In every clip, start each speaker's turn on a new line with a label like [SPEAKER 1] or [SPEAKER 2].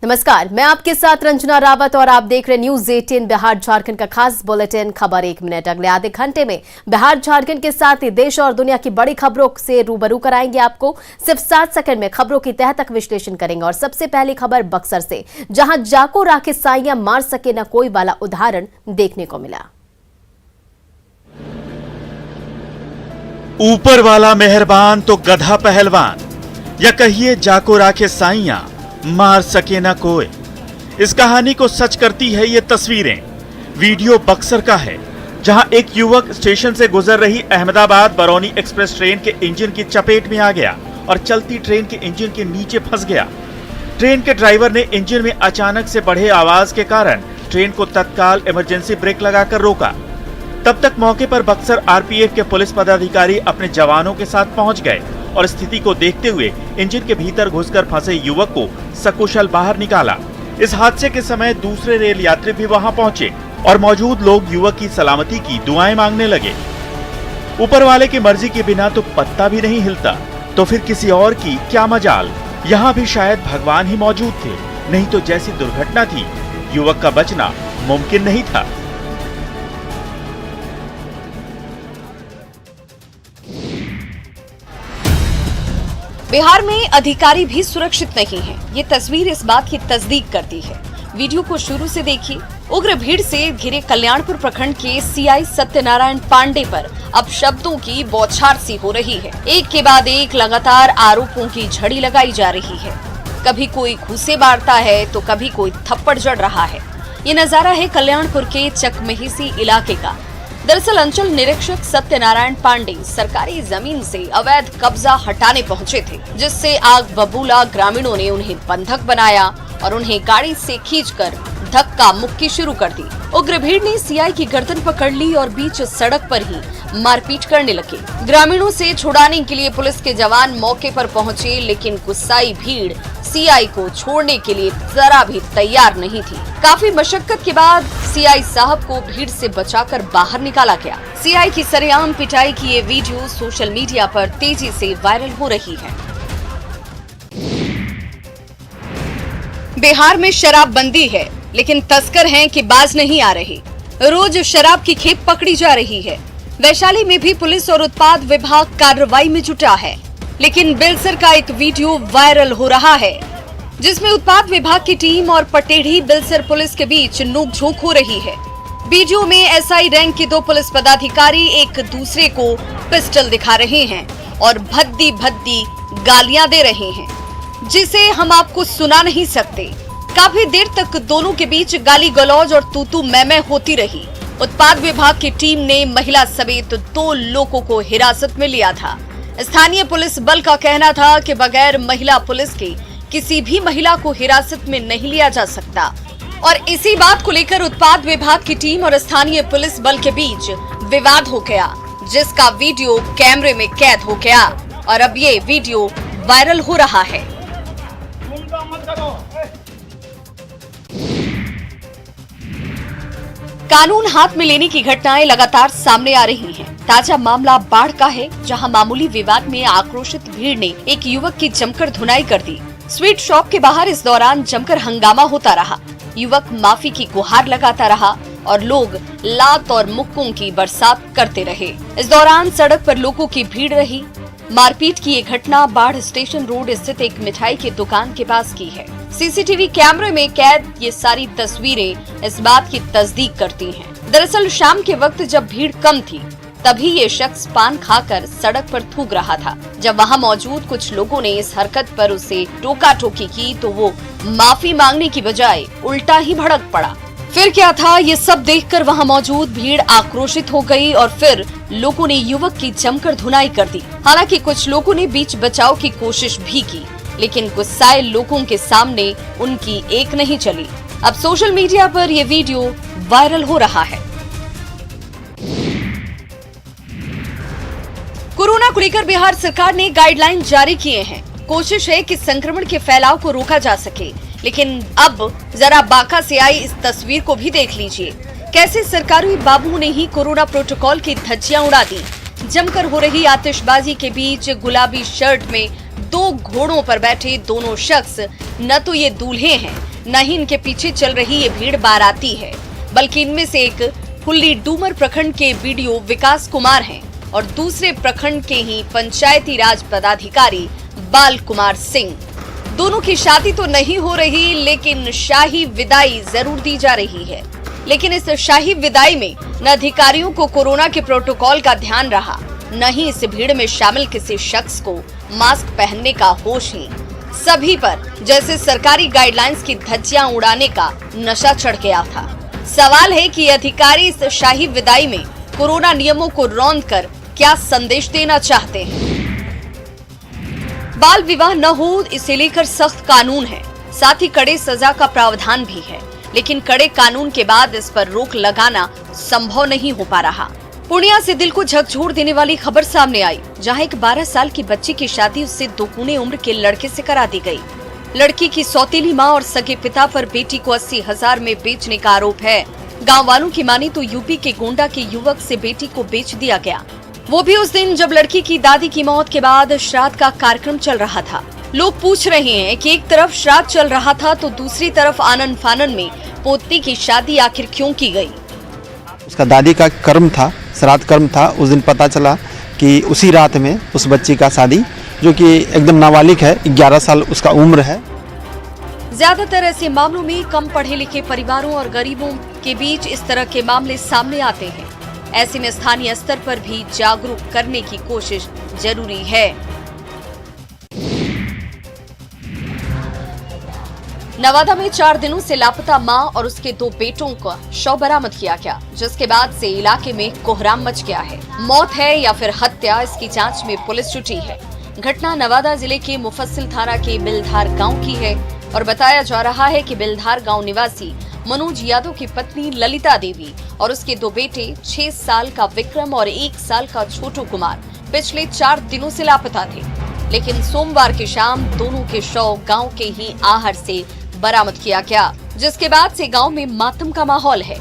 [SPEAKER 1] नमस्कार, मैं आपके साथ रंजना रावत और आप देख रहे न्यूज 18 बिहार झारखंड का खास बुलेटिन। खबर 1 मिनट। अगले आधे घंटे में बिहार झारखंड के साथ ही देश और दुनिया की बड़ी खबरों से रूबरू कराएंगे आपको। सिर्फ 7 सेकंड में खबरों की तह तक विश्लेषण करेंगे। और सबसे पहली खबर बक्सर से, जहां जाको राखे साइयां मार सके न कोई वाला उदाहरण देखने को मिला।
[SPEAKER 2] ऊपर वाला मेहरबान तो गधा पहलवान, या कहिए जाको राखे साइयां मार सके ना कोई। इस कहानी को सच करती है ये तस्वीरें। वीडियो बक्सर का है, जहां एक युवक स्टेशन से गुजर रही अहमदाबाद बरौनी एक्सप्रेस ट्रेन के इंजन की चपेट में आ गया और चलती ट्रेन के इंजन के नीचे फंस गया। ट्रेन के ड्राइवर ने इंजन में अचानक से बढ़े आवाज के कारण ट्रेन को तत्काल इमरजेंसी ब्रेक लगाकर रोका। तब तक मौके पर बक्सर आरपीएफ के पुलिस पदाधिकारी अपने जवानों के साथ पहुंच गए और स्थिति को देखते हुए इंजन के भीतर घुसकर फंसे युवक को सकुशल बाहर निकाला। इस हादसे के समय दूसरे रेल यात्री भी वहां पहुंचे और मौजूद लोग युवक की सलामती की दुआएं मांगने लगे। ऊपर वाले की मर्जी के बिना तो पत्ता भी नहीं हिलता, तो फिर किसी और की क्या मजाल। यहाँ भी शायद भगवान ही मौजूद थे, नहीं तो जैसी दुर्घटना थी युवक का बचना मुमकिन नहीं था।
[SPEAKER 3] बिहार में अधिकारी भी सुरक्षित नहीं हैं। ये तस्वीर इस बात की तस्दीक करती है। वीडियो को शुरू से देखिए। उग्र भीड़ से घिरे कल्याणपुर प्रखंड के सीआई सत्यनारायण पांडे पर अब शब्दों की बौछार सी हो रही है। एक के बाद एक लगातार आरोपों की झड़ी लगाई जा रही है। कभी कोई घूसे मारता है तो कभी कोई थप्पड़ जड़ रहा है। ये नजारा है कल्याणपुर के चकमेहिसी इलाके का। दरअसल अंचल निरीक्षक सत्यनारायण पांडे सरकारी जमीन से अवैध कब्जा हटाने पहुंचे थे, जिससे आग बबूला ग्रामीणों ने उन्हें बंधक बनाया और उन्हें गाड़ी से खींचकर धक्का मुक्की शुरू कर दी। उग्र भीड़ ने सीआई की गर्दन पकड़ ली और बीच सड़क पर ही मारपीट करने लगे। ग्रामीणों से छुड़ाने के लिए पुलिस के जवान मौके पर पहुंचे, लेकिन गुस्साई भीड़ सीआई को छोड़ने के लिए जरा भी तैयार नहीं थी। काफी मशक्कत के बाद सीआई साहब को भीड़ से बचाकर बाहर निकाला गया। सीआई की सरेआम पिटाई की ये वीडियो सोशल मीडिया पर तेजी से वायरल हो रही है। बिहार में शराबबंदी है, लेकिन तस्कर हैं कि बाज नहीं आ रहे। रोज शराब की खेप पकड़ी जा रही है। वैशाली में भी पुलिस और उत्पाद विभाग कार्रवाई में जुटा है, लेकिन बेलसर का एक वीडियो वायरल हो रहा है, जिसमें उत्पाद विभाग की टीम और पटेढ़ी बेलसर पुलिस के बीच नोकझोंक हो रही है। वीडियो में एसआई रैंक के 2 पुलिस पदाधिकारी एक दूसरे को पिस्टल दिखा रहे हैं और भद्दी भद्दी गालियां दे रहे हैं, जिसे हम आपको सुना नहीं सकते। काफी देर तक दोनों के बीच गाली गलौज और तू मैं होती रही। उत्पाद विभाग की टीम ने महिला समेत 2 लोगों को हिरासत में लिया था। स्थानीय पुलिस बल का कहना था कि बगैर महिला पुलिस के किसी भी महिला को हिरासत में नहीं लिया जा सकता, और इसी बात को लेकर उत्पाद विभाग की टीम और स्थानीय पुलिस बल के बीच विवाद हो गया, जिसका वीडियो कैमरे में कैद हो गया और अब ये वीडियो वायरल हो रहा है। कानून हाथ में लेने की घटनाएं लगातार सामने आ रही हैं। ताजा मामला बाढ़ का है, जहां मामूली विवाद में आक्रोशित भीड़ ने एक युवक की जमकर धुनाई कर दी। स्वीट शॉप के बाहर इस दौरान जमकर हंगामा होता रहा। युवक माफी की गुहार लगाता रहा और लोग लात और मुक्कों की बरसात करते रहे। इस दौरान सड़क पर लोगों की भीड़ रही। मारपीट की ये घटना बाढ़ स्टेशन रोड स्थित एक मिठाई की दुकान के पास की है। सीसीटीवी कैमरे में कैद ये सारी तस्वीरें इस बात की तस्दीक करती हैं। दरअसल शाम के वक्त जब भीड़ कम थी, तभी ये शख्स पान खाकर सड़क पर थूक रहा था। जब वहां मौजूद कुछ लोगों ने इस हरकत पर उसे टोका टोकी की, तो वो माफी मांगने की बजाय उल्टा ही भड़क पड़ा। फिर क्या था, ये सब देखकर वहां मौजूद भीड़ आक्रोशित हो गई और फिर लोगों ने युवक की जमकर धुनाई कर दी। हालांकि कुछ लोगों ने बीच बचाव की कोशिश भी की, लेकिन गुस्साए लोगों के सामने उनकी एक नहीं चली। अब सोशल मीडिया पर यह वीडियो वायरल हो रहा है। कोरोना को लेकर बिहार सरकार ने गाइडलाइन जारी किए हैं। कोशिश है कि संक्रमण के फैलाव को रोका जा सके, लेकिन अब जरा बांका से आई इस तस्वीर को भी देख लीजिए। कैसे सरकारी बाबू ने ही कोरोना प्रोटोकॉल की धज्जियां उड़ा दी। जमकर हो रही आतिशबाजी के बीच गुलाबी शर्ट में 2 घोड़ों पर बैठे दोनों शख्स न तो ये दूल्हे हैं, न ही इनके पीछे चल रही ये भीड़ बाराती है, बल्कि इनमें से एक हुल्ली डूमर प्रखंड के बीडीओ विकास कुमार हैं और दूसरे प्रखंड के ही पंचायती राज पदाधिकारी बाल कुमार सिंह। दोनों की शादी तो नहीं हो रही, लेकिन शाही विदाई जरूर दी जा रही है। लेकिन इस शाही विदाई में न अधिकारियों को कोरोना के प्रोटोकॉल का ध्यान रहा, न ही इस भीड़ में शामिल किसी शख्स को मास्क पहनने का होश ही। सभी पर जैसे सरकारी गाइडलाइंस की धज्जियां उड़ाने का नशा चढ़ गया था। सवाल है कि अधिकारी इस शाही विदाई में कोरोना नियमों को रौंद कर क्या संदेश देना चाहते हैं। बाल विवाह न हो इसे लेकर सख्त कानून है, साथ ही कड़े सजा का प्रावधान भी है, लेकिन कड़े कानून के बाद इस पर रोक लगाना संभव नहीं हो पा रहा। पूर्णिया से दिल को झकझोर देने वाली खबर सामने आई, जहां एक 12 साल की बच्ची की शादी उससे दोगुने उम्र के लड़के से करा दी गई। लड़की की सौतेली मां और सगे पिता पर बेटी को 80,000 में बेचने का आरोप है। गांव वालों की माने तो यूपी के गोंडा के युवक से बेटी को बेच दिया गया, वो भी उस दिन जब लड़की की दादी की मौत के बाद श्राद्ध का कार्यक्रम चल रहा था। लोग पूछ रहे हैं कि एक तरफ श्राद्ध चल रहा था तो दूसरी तरफ आनन फानन में पोती की शादी आखिर क्यों की गई।
[SPEAKER 4] उसका दादी का कर्म था, श्राद्ध कर्म था। उस दिन पता चला कि उसी रात में उस बच्ची का शादी, जो कि एकदम नाबालिग है, 11 साल उसका उम्र है।
[SPEAKER 3] ज्यादातर ऐसे मामलों में कम पढ़े लिखे परिवारों और गरीबों के बीच इस तरह के मामले सामने आते हैं। ऐसे में स्थानीय स्तर पर भी जागरूक करने की कोशिश जरूरी है। नवादा में 4 दिनों से लापता मां और उसके 2 बेटों का शव बरामद किया गया, जिसके बाद से इलाके में कोहराम मच गया है। मौत है या फिर हत्या, इसकी जांच में पुलिस जुटी है। घटना नवादा जिले के मुफस्सिल थाना के बिलधार गांव की है और बताया जा रहा है कि बिलधार गांव निवासी मनोज यादव की पत्नी ललिता देवी और उसके 2 बेटे 6 साल का विक्रम और 1 साल का छोटू कुमार पिछले 4 दिनों से लापता थे, लेकिन सोमवार की शाम दोनों के शव गांव के ही आहर से बरामद किया गया, जिसके बाद से गांव में मातम का माहौल है।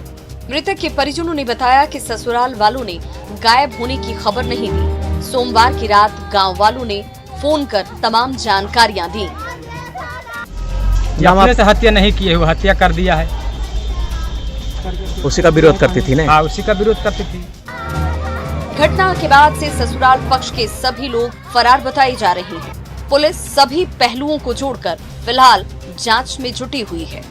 [SPEAKER 3] मृतक के परिजनों ने बताया कि ससुराल वालों ने गायब होने की खबर नहीं दी। सोमवार की रात गांव वालों ने फोन कर तमाम जानकारियां दी।
[SPEAKER 5] अपने से हत्या नहीं किए, वो हत्या कर दिया है।
[SPEAKER 6] उसी का विरोध करती थी ना?
[SPEAKER 5] हाँ, उसी का विरोध करती थी।
[SPEAKER 3] घटना के बाद से ससुराल पक्ष के सभी लोग फरार बताए जा रहे हैं। पुलिस सभी पहलुओं को जोड़कर फिलहाल जांच में जुटी हुई है।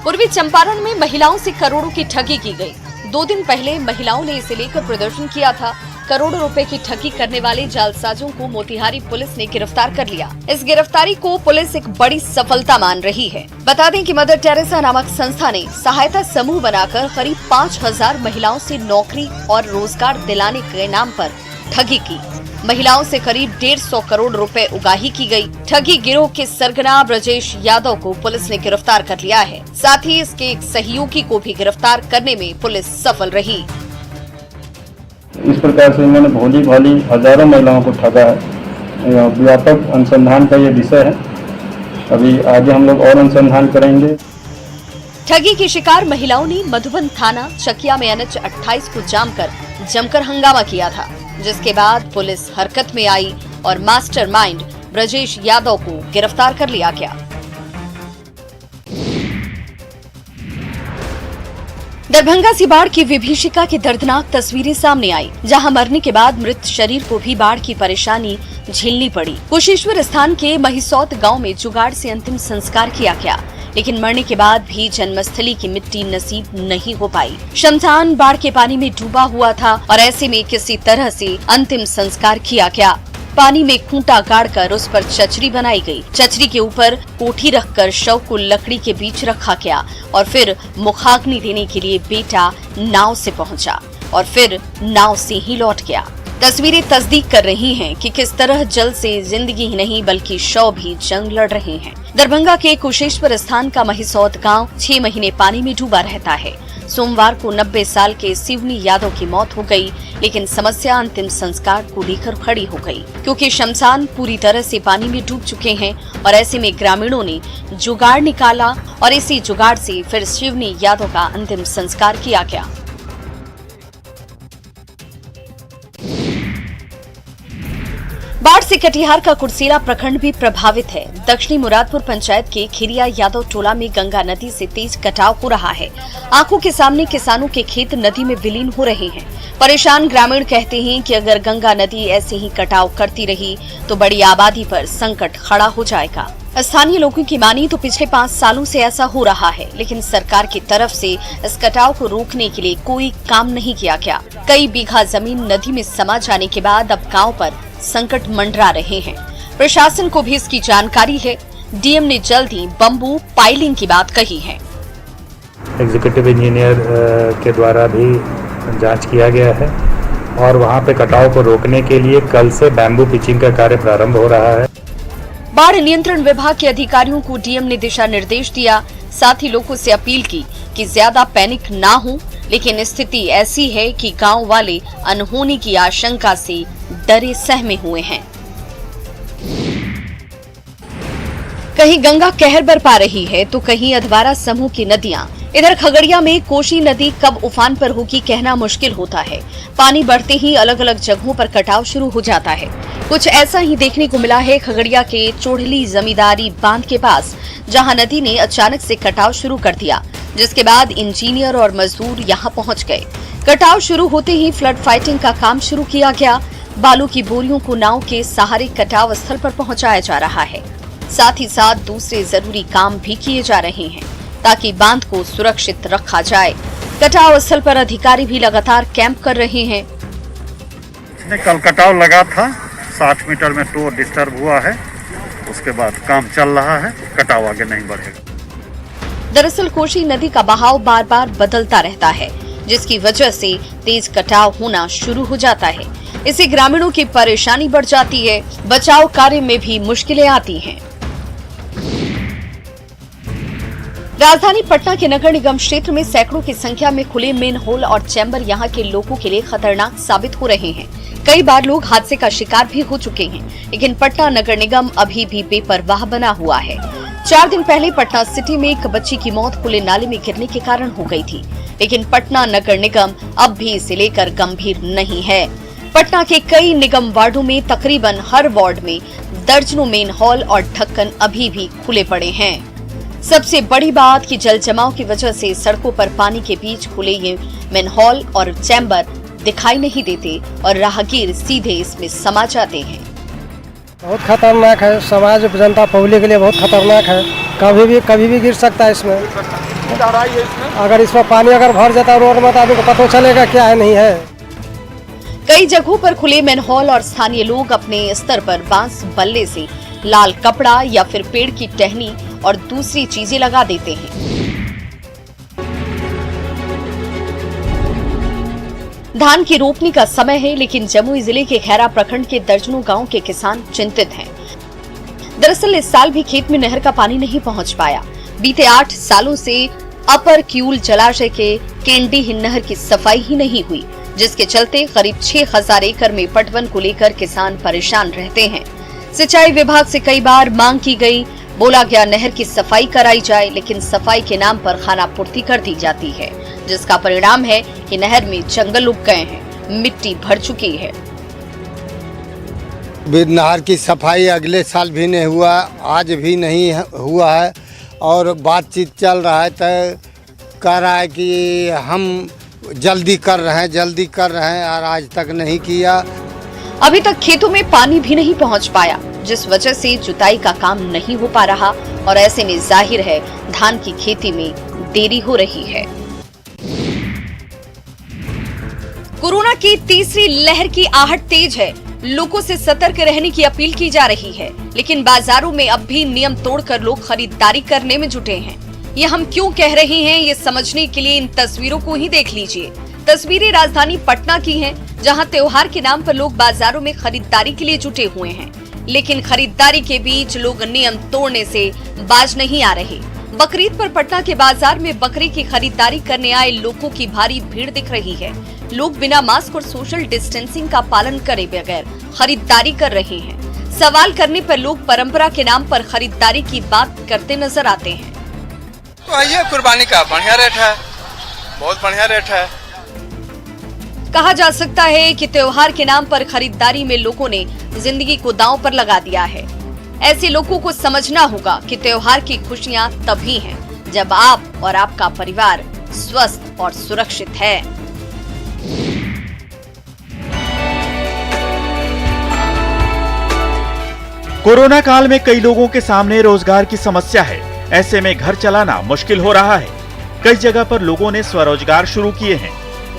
[SPEAKER 3] पूर्वी चंपारण में महिलाओं से करोड़ों की ठगी की गई। 2 दिन पहले महिलाओं ने इसे लेकर प्रदर्शन किया था। करोड़ों रुपए की ठगी करने वाले जालसाजों को मोतिहारी पुलिस ने गिरफ्तार कर लिया। इस गिरफ्तारी को पुलिस एक बड़ी सफलता मान रही है। बता दें कि मदर टेरेसा नामक संस्था ने सहायता समूह बनाकर करीब 5,000 महिलाओं से नौकरी और रोजगार दिलाने के नाम पर ठगी की। महिलाओं से करीब 150 करोड़ रुपए उगाही की गई। ठगी गिरोह के सरगना ब्रजेश यादव को पुलिस ने गिरफ्तार कर लिया है। साथ ही इसके एक सहयोगी को भी गिरफ्तार करने में पुलिस सफल रही।
[SPEAKER 7] इस प्रकार से इन्होंने भोली भाली हजारों महिलाओं को ठगा है। व्यापक अनुसंधान का ये विषय है। अभी आगे हम लोग और अनुसंधान करेंगे।
[SPEAKER 3] ठगी की शिकार महिलाओं ने मधुबन थाना चकिया में NH 28 को जमकर हंगामा किया था, जिसके बाद पुलिस हरकत में आई और मास्टरमाइंड ब्रजेश यादव को गिरफ्तार कर लिया गया। दरभंगा से बाढ़ की विभीषिका की दर्दनाक तस्वीरें सामने आई, जहां मरने के बाद मृत शरीर को भी बाढ़ की परेशानी झेलनी पड़ी। कुशेश्वर स्थान के महिसौत गांव में जुगाड़ से अंतिम संस्कार किया गया, लेकिन मरने के बाद भी जन्मस्थली की मिट्टी नसीब नहीं हो पाई। शमशान बाढ़ के पानी में डूबा हुआ था और ऐसे में किसी तरह से अंतिम संस्कार किया गया। पानी में खूंटा गाड़कर उस पर चचरी बनाई गई। चचरी के ऊपर कोठी रखकर शव को लकड़ी के बीच रखा गया और फिर मुखाग्नि देने के लिए बेटा नाव से पहुंचा और फिर नाव से ही लौट गया। तस्वीरें तस्दीक कर रही हैं कि किस तरह जल से जिंदगी ही नहीं बल्कि शव भी जंग लड़ रहे हैं। दरभंगा के कुशेश्वर स्थान का महिसौत गांव 6 महीने पानी में डूबा रहता है। सोमवार को 90 साल के शिवनी यादव की मौत हो गई, लेकिन समस्या अंतिम संस्कार को लेकर खड़ी हो गई, क्योंकि शमशान पूरी तरह से पानी में डूब चुके हैं और ऐसे में ग्रामीणों ने जुगाड़ निकाला और इसी जुगाड़ से फिर शिवनी यादव का अंतिम संस्कार किया गया। बाढ़ से कटिहार का कुर्सेला प्रखंड भी प्रभावित है। दक्षिणी मुरादपुर पंचायत के खिरिया यादव टोला में गंगा नदी से तेज कटाव हो रहा है। आंखों के सामने किसानों के खेत नदी में विलीन हो रहे हैं। परेशान ग्रामीण कहते हैं कि अगर गंगा नदी ऐसे ही कटाव करती रही तो बड़ी आबादी पर संकट खड़ा हो जाएगा। स्थानीय लोगों की मानी तो पिछले 5 सालों से ऐसा हो रहा है, लेकिन सरकार की तरफ से इस कटाव को रोकने के लिए कोई काम नहीं किया गया। कई बीघा जमीन नदी में समा जाने के बाद अब गांव पर संकट मंडरा रहे हैं। प्रशासन को भी इसकी जानकारी है। डीएम ने जल्द ही बम्बू पाइलिंग की बात कही है।
[SPEAKER 6] एग्जीक्यूटिव इंजीनियर के द्वारा भी जांच किया गया है और वहां पे कटाव को रोकने के लिए कल से बैम्बू पिचिंग का कार्य प्रारंभ हो रहा है।
[SPEAKER 3] बाढ़ नियंत्रण विभाग के अधिकारियों को डीएम ने दिशा निर्देश दिया। साथ ही लोगों से अपील की कि ज्यादा पैनिक ना हो, लेकिन स्थिति ऐसी है कि गांव वाले अनहोनी की आशंका से डरे सहमे हुए हैं। कहीं गंगा कहर बरपा रही है तो कहीं अधवारा समूह की नदियां। इधर खगड़िया में कोसी नदी कब उफान पर होगी कहना मुश्किल होता है। पानी बढ़ते ही अलग अलग जगहों पर कटाव शुरू हो जाता है। कुछ ऐसा ही देखने को मिला है खगड़िया के चोढ़ली जमींदारी बांध के पास, जहां नदी ने अचानक से कटाव शुरू कर दिया, जिसके बाद इंजीनियर और मजदूर यहां पहुंच गए। कटाव शुरू होते ही फ्लड फाइटिंग का काम शुरू किया गया। बालू की बोरियों को नाव के सहारे कटाव स्थल पर पहुंचाया जा रहा है। साथ ही साथ दूसरे जरूरी काम भी किए जा रहे हैं ताकि बांध को सुरक्षित रखा जाए। कटाव स्थल पर अधिकारी भी लगातार कैंप कर रहे हैं।
[SPEAKER 8] कल कटाव लगा था, 60 मीटर में टो डिस्टर्ब हुआ है, उसके बाद काम चल रहा है, कटाव आगे नहीं बढ़ेगा।
[SPEAKER 3] दरअसल कोसी नदी का बहाव बार बार बदलता रहता है, जिसकी वजह से तेज कटाव होना शुरू हो जाता है। इससे ग्रामीणों की परेशानी बढ़ जाती है, बचाव कार्य में भी मुश्किलें आती हैं। राजधानी पटना के नगर निगम क्षेत्र में सैकड़ों की संख्या में खुले मेन होल और चैम्बर यहां के लोगों के लिए खतरनाक साबित हो रहे हैं। कई बार लोग हादसे का शिकार भी हो चुके हैं, लेकिन पटना नगर निगम अभी भी बेपरवाह बना हुआ है। 4 दिन पहले पटना सिटी में एक बच्ची की मौत खुले नाले में गिरने के कारण हो गई थी, लेकिन पटना नगर निगम अब भी इसे लेकर गंभीर नहीं है। पटना के कई निगम वार्डों में तकरीबन हर वार्ड में दर्जनों मेन हॉल और ढक्कन अभी भी खुले पड़े हैं। सबसे बड़ी बात कि जल जमाव की वजह से सड़कों पर पानी के बीच खुले ये मेन हॉल और चैम्बर दिखाई नहीं देते और राहगीर सीधे इसमें समा जाते हैं।
[SPEAKER 9] बहुत खतरनाक है, समाज जनता पब्लिक के लिए बहुत खतरनाक है। कभी भी गिर सकता है इसमें। अगर इसमें पानी अगर भर जाता है रोड में तो आदमी को पता चलेगा क्या है नहीं है।
[SPEAKER 3] कई जगहों पर खुले मैनहोल और स्थानीय लोग अपने स्तर पर बांस बल्ले से लाल कपड़ा या फिर पेड़ की टहनी और दूसरी चीजें लगा देते हैं। धान की रोपनी का समय है, लेकिन जमुई जिले के खैरा प्रखंड के दर्जनों गांव के किसान चिंतित हैं। दरअसल इस साल भी खेत में नहर का पानी नहीं पहुंच पाया। बीते 8 सालों से अपर क्यूल जलाशय के केंडी नहर की सफाई ही नहीं हुई, जिसके चलते करीब 6000 एकड़ में पटवन को लेकर किसान परेशान रहते हैं। सिंचाई विभाग से कई बार मांग की गई, बोला गया नहर की सफाई कराई जाए, लेकिन सफाई के नाम पर खानापूर्ति कर दी जाती है, जिसका परिणाम है कि नहर में जंगल उग गए हैं, मिट्टी भर चुकी है।
[SPEAKER 10] नहर की सफाई अगले साल भी नहीं हुआ, आज भी नहीं हुआ है और बातचीत चल रहा है तो कह रहा है कि हम जल्दी कर रहे हैं और आज तक नहीं किया।
[SPEAKER 3] अभी तक खेतों में पानी भी नहीं पहुंच पाया, जिस वजह से जुताई का काम नहीं हो पा रहा और ऐसे में जाहिर है धान की खेती में देरी हो रही है। कोरोना की तीसरी लहर की आहट तेज है। लोगों से सतर्क रहने की अपील की जा रही है, लेकिन बाजारों में अब भी नियम तोड़कर लोग खरीदारी करने में जुटे हैं। ये हम क्यों कह रहे हैं, ये समझने के लिए इन तस्वीरों को ही देख लीजिए। तस्वीरें राजधानी पटना की हैं, जहां त्योहार के नाम पर लोग बाजारों में खरीदारी के लिए जुटे हुए हैं, लेकिन खरीदारी के बीच लोग नियम तोड़ने से बाज नहीं आ रहे। बकरीद पर पटना के बाजार में बकरी की खरीदारी करने आए लोगों की भारी भीड़ दिख रही है। लोग बिना मास्क और सोशल डिस्टेंसिंग का पालन करे बगैर खरीदारी कर रहे हैं। सवाल करने पर लोग परंपरा के नाम पर खरीदारी की बात करते नजर आते हैं।
[SPEAKER 11] तो ये कुर्बानी का बढ़िया रेट है, बहुत बढ़िया रेट है।
[SPEAKER 3] कहा जा सकता है कि त्योहार के नाम पर खरीदारी में लोगों ने जिंदगी को दांव पर लगा दिया है। ऐसे लोगों को समझना होगा कि त्योहार की खुशियां तभी हैं जब आप और आपका परिवार स्वस्थ और सुरक्षित है।
[SPEAKER 2] कोरोना काल में कई लोगों के सामने रोजगार की समस्या है। ऐसे में घर चलाना मुश्किल हो रहा है। कई जगह पर लोगों ने स्वरोजगार शुरू किए हैं।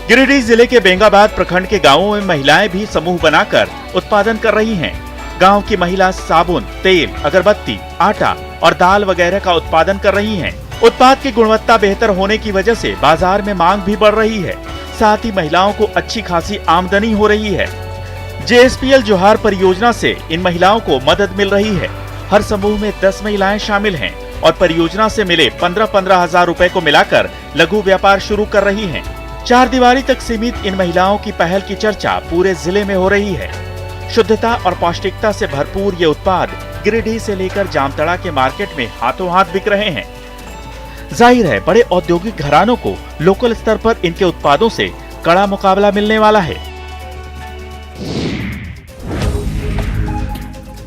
[SPEAKER 2] गिरिडीह जिले के बेंगाबाद प्रखंड के गांवों में महिलाएं भी समूह बनाकर उत्पादन कर रही हैं। गांव की महिला साबुन, तेल, अगरबत्ती, आटा और दाल वगैरह का उत्पादन कर रही हैं। उत्पाद की गुणवत्ता बेहतर होने की वजह से बाजार में मांग भी बढ़ रही है। साथ ही महिलाओं को अच्छी खासी आमदनी हो रही है। JSPL जोहार परियोजना से इन महिलाओं को मदद मिल रही है। हर समूह में 10 महिलाएं शामिल हैं और परियोजना से मिले 15-15 हजार रुपए को मिलाकर लघु व्यापार शुरू कर रही हैं। 4 दीवारी तक सीमित इन महिलाओं की पहल की चर्चा पूरे जिले में हो रही है। शुद्धता और पौष्टिकता से भरपूर ये उत्पाद गिरिडीह से लेकर जामताड़ा के मार्केट में हाथों हाथ बिक रहे हैं। जाहिर है बड़े औद्योगिक घरानों को लोकल स्तर पर इनके उत्पादों से कड़ा मुकाबला मिलने वाला है।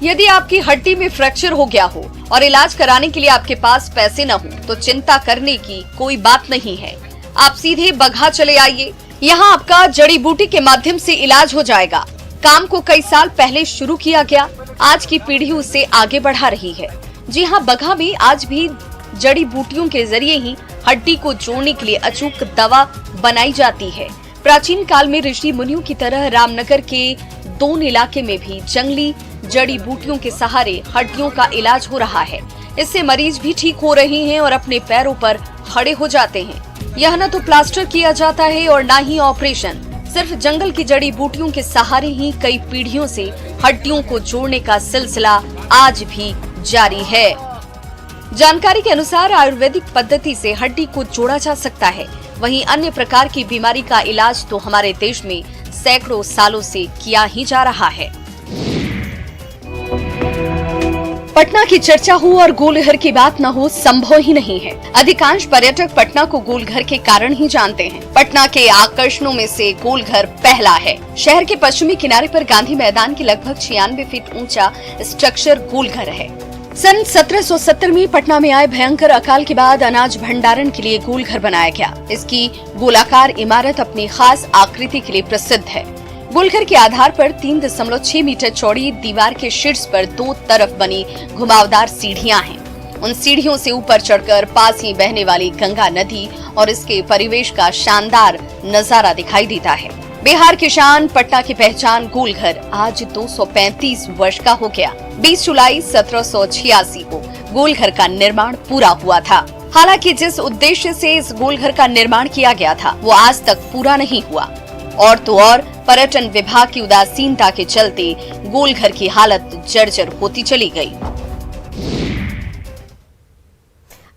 [SPEAKER 3] यदि आपकी हड्डी में फ्रैक्चर हो गया हो और इलाज कराने के लिए आपके पास पैसे न हो तो चिंता करने की कोई बात नहीं है। आप सीधे बगहा चले आइए। यहाँ आपका जड़ी बूटी के माध्यम से इलाज हो जाएगा। काम को कई साल पहले शुरू किया गया, आज की पीढ़ी उसे आगे बढ़ा रही है। जी हाँ, बगहा में आज भी जड़ी बूटियों के जरिए ही हड्डी को जोड़ने के लिए अचूक दवा बनाई जाती है। प्राचीन काल में ऋषि मुनियों की तरह रामनगर के दोन इलाके में भी जंगली जड़ी बूटियों के सहारे हड्डियों का इलाज हो रहा है। इससे मरीज भी ठीक हो रहे हैं और अपने पैरों पर खड़े हो जाते हैं। यह न तो प्लास्टर किया जाता है और न ही ऑपरेशन। सिर्फ जंगल की जड़ी बूटियों के सहारे ही कई पीढ़ियों से हड्डियों को जोड़ने का सिलसिला आज भी जारी है। जानकारी के अनुसार आयुर्वेदिक पद्धति से हड्डी को जोड़ा जा सकता है। वहीं अन्य प्रकार की बीमारी का इलाज तो हमारे देश में सैकड़ों सालों से किया ही जा रहा है। पटना की चर्चा हो और गोलघर की बात न हो संभव ही नहीं है। अधिकांश पर्यटक पटना को गोलघर के कारण ही जानते हैं। पटना के आकर्षणों में से गोलघर पहला है। शहर के पश्चिमी किनारे पर गांधी मैदान के लगभग 96 फीट ऊंचा स्ट्रक्चर गोलघर है। सन 1770 में पटना में आए भयंकर अकाल के बाद अनाज भंडारण के लिए गोलघर बनाया गया। इसकी गोलाकार इमारत अपनी खास आकृति के लिए प्रसिद्ध है। गोलघर के आधार पर 3.6 मीटर चौड़ी दीवार के शीर्ष पर 2 तरफ बनी घुमावदार सीढ़ियां हैं। उन सीढ़ियों से ऊपर चढ़कर पास ही बहने वाली गंगा नदी और इसके परिवेश का शानदार नजारा दिखाई देता है। बिहार की शान, पटना की पहचान गोलघर आज 235 वर्ष का हो गया। 20 जुलाई 1786 को गोलघर का निर्माण पूरा हुआ था। हालांकि जिस उद्देश्य से इस गोलघर का निर्माण किया गया था वो आज तक पूरा नहीं हुआ। और तो और पर्यटन विभाग की उदासीनता के चलते गोलघर की हालत जर्जर होती चली गई।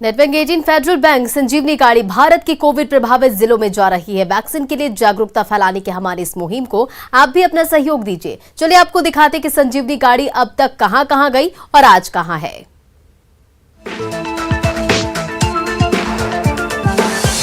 [SPEAKER 1] नेटवर्क 18 फेडरल बैंक संजीवनी गाड़ी भारत की कोविड प्रभावित जिलों में जा रही है। वैक्सीन के लिए जागरूकता फैलाने की हमारी इस मुहिम को आप भी अपना सहयोग दीजिए। चलिए आपको दिखाते कि संजीवनी गाड़ी अब तक कहां-कहां गई और आज कहां है।